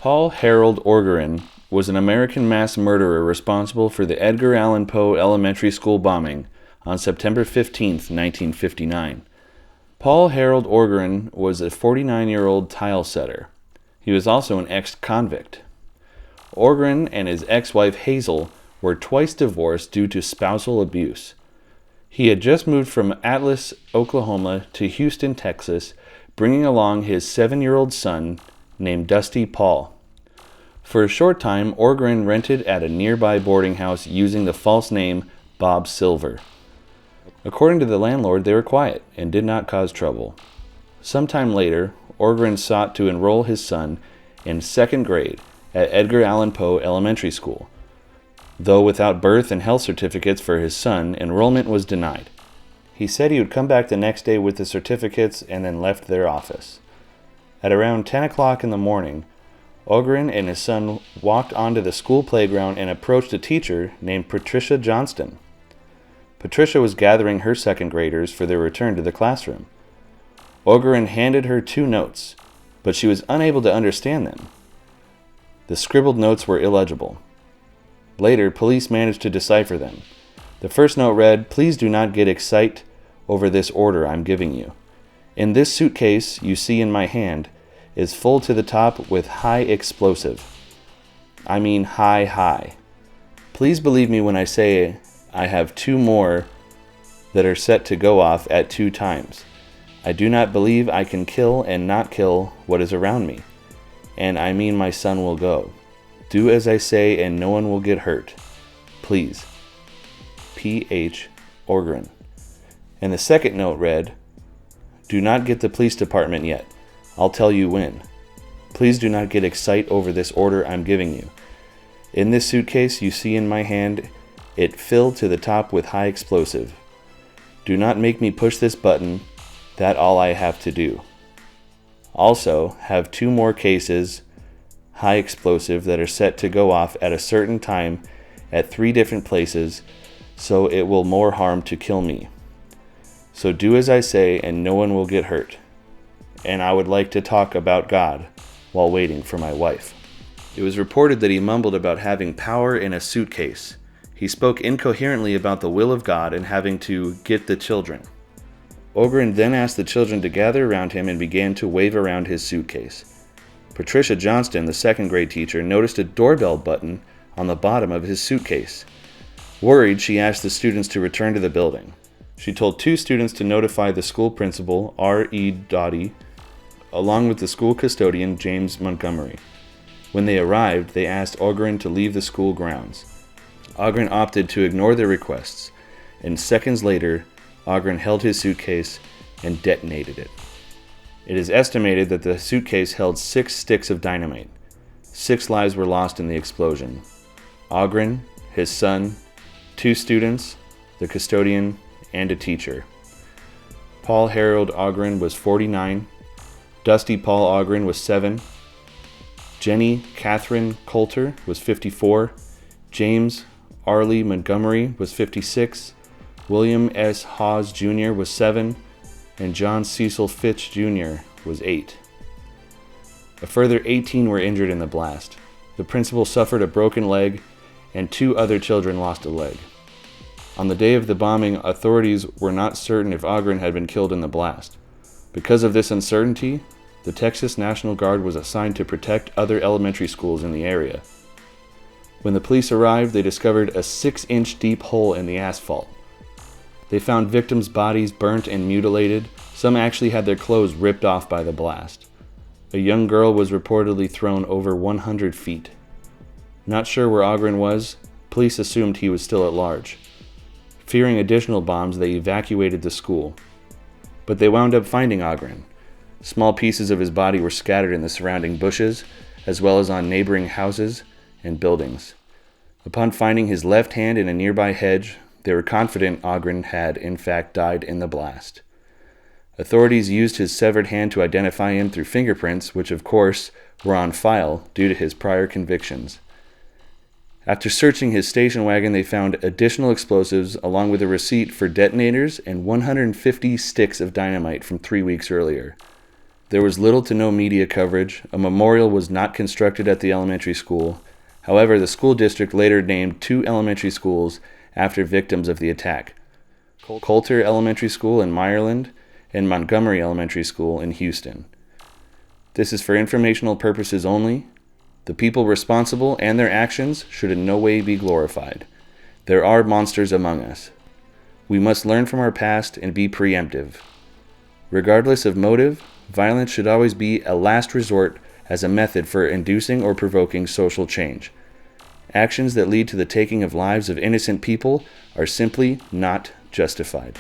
Paul Harold Orgeron was an American mass murderer responsible for the Edgar Allan Poe Elementary School bombing on September 15, 1959. Paul Harold Orgeron was a 49-year-old tile setter. He was also an ex-convict. Orgeron and his ex-wife Hazel were twice divorced due to spousal abuse. He had just moved from Atlas, Oklahoma to Houston, Texas, bringing along his 7-year-old son named Dusty Paul. For a short time, Orgeron rented at a nearby boarding house using the false name Bob Silver. According to the landlord, they were quiet and did not cause trouble. Sometime later, Orgeron sought to enroll his son in second grade at Edgar Allan Poe Elementary School. Though without birth and health certificates for his son, enrollment was denied. He said he would come back the next day with the certificates and then left their office. At around 10 o'clock in the morning, Orgeron and his son walked onto the school playground and approached a teacher named Patricia Johnston. Patricia was gathering her second graders for their return to the classroom. Orgeron handed her 2 notes, but she was unable to understand them. The scribbled notes were illegible. Later, police managed to decipher them. The first note read, "Please do not get excited over this order I'm giving you. In this suitcase you see in my hand is full to the top with high explosive. I mean high. Please believe me when I say I have 2 more that are set to go off at 2 times. I do not believe I can kill and not kill what is around me. And I mean my son will go. Do as I say and no one will get hurt. Please. P.H. Orgeron." And the second note read, "Do not get the police department yet. I'll tell you when. Please do not get excited over this order I'm giving you. In this suitcase you see in my hand, it filled to the top with high explosive. Do not make me push this button. That's all I have to do. Also, have 2 more cases, high explosive, that are set to go off at a certain time at 3 different places, so it will more harm to kill me. So do as I say and no one will get hurt. And I would like to talk about God while waiting for my wife." It was reported that he mumbled about having power in a suitcase. He spoke incoherently about the will of God and having to get the children. Orgeron then asked the children to gather around him and began to wave around his suitcase. Patricia Johnston, the second grade teacher, noticed a doorbell button on the bottom of his suitcase. Worried, she asked the students to return to the building. She told 2 students to notify the school principal, R.E. Doughty, along with the school custodian, James Montgomery. When they arrived, they asked Orgeron to leave the school grounds. Orgeron opted to ignore their requests, and seconds later, Orgeron held his suitcase and detonated it. It is estimated that the suitcase held 6 sticks of dynamite. 6 lives were lost in the explosion. Orgeron, his son, 2 students, the custodian, and a teacher. Paul Harold Orgeron was 49. Dusty Paul Orgeron was 7. Jenny Catherine Coulter was 54. James Arlie Montgomery was 56. William S. Hawes Jr. was 7. And John Cecil Fitch Jr. was 8. A further 18 were injured in the blast. The principal suffered a broken leg, and 2 other children lost a leg. On the day of the bombing, authorities were not certain if Orgeron had been killed in the blast. Because of this uncertainty, the Texas National Guard was assigned to protect other elementary schools in the area. When the police arrived, they discovered a 6-inch deep hole in the asphalt. They found victims' bodies burnt and mutilated. Some actually had their clothes ripped off by the blast. A young girl was reportedly thrown over 100 feet. Not sure where Orgeron was, police assumed he was still at large. Fearing additional bombs, they evacuated the school. But they wound up finding Orgeron. Small pieces of his body were scattered in the surrounding bushes, as well as on neighboring houses and buildings. Upon finding his left hand in a nearby hedge, they were confident Orgeron had, in fact, died in the blast. Authorities used his severed hand to identify him through fingerprints, which of course were on file due to his prior convictions. After searching his station wagon, they found additional explosives along with a receipt for detonators and 150 sticks of dynamite from 3 weeks earlier. There was little to no media coverage. A memorial was not constructed at the elementary school. However, the school district later named 2 elementary schools after victims of the attack: Coulter Elementary School in Meyerland and Montgomery Elementary School in Houston. This is for informational purposes only. The people responsible and their actions should in no way be glorified. There are monsters among us. We must learn from our past and be preemptive. Regardless of motive, violence should always be a last resort as a method for inducing or provoking social change. Actions that lead to the taking of lives of innocent people are simply not justified.